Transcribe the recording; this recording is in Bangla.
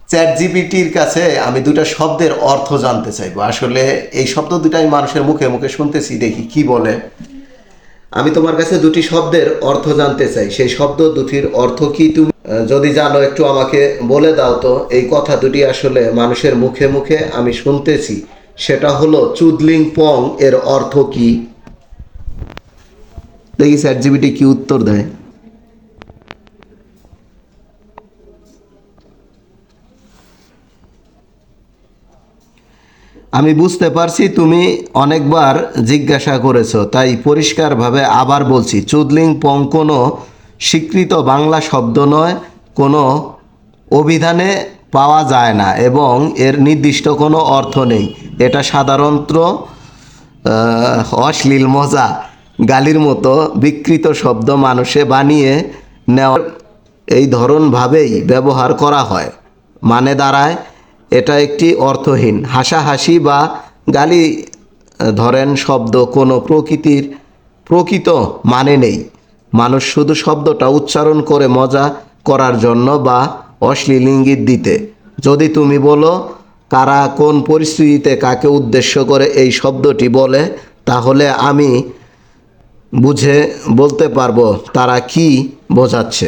চ্যাট জিপিটির কাছে আমি দুটা শব্দের অর্থ জানতে চাইবো। আসলে এই শব্দ দুটা আমি মানুষের মুখে মুখে শুনতেছি, দেখি কি বলে। আমি তোমার কাছে দুটি শব্দের অর্থ জানতে চাই, সেই শব্দ দুটির অর্থ কি তুমি যদি জানো একটু আমাকে বলে দাও তো। এই কথা দুটি আসলে মানুষের মুখে মুখে আমি শুনতেছি, সেটা হলো চুদলিং পং এর অর্থ কি। দেখি চ্যাট জিপিটি কি উত্তর দেয়। আমি বুঝতে পারছি তুমি অনেকবার জিজ্ঞাসা করেছো, তাই পরিষ্কারভাবে আবার বলছি, চুদলিং পং কোনো স্বীকৃত বাংলা শব্দ নয়, কোনো অভিধানে পাওয়া যায় না এবং এর নির্দিষ্ট কোনো অর্থ নেই। এটা সাধারণত অশ্লীল, মজা, গালির মতো বিকৃত শব্দ মানুষে বানিয়ে নেওয়ার এই ধরনভাবেই ব্যবহার করা হয়। মানে দাঁড়ায় এটা একটি অর্থহীন, হাসাহাসি বা গালি ধরেন শব্দ, কোনো প্রকৃত মানে নেই। মানুষ শুধু শব্দটা উচ্চারণ করে মজা করার জন্য বা অশ্লীল ইঙ্গিত দিতে। যদি তুমি বলো কারা কোন পরিস্থিতিতে কাকে উদ্দেশ্য করে এই শব্দটি বলে, তাহলে আমি বুঝে বলতে পারবো তারা কি বোঝাচ্ছে।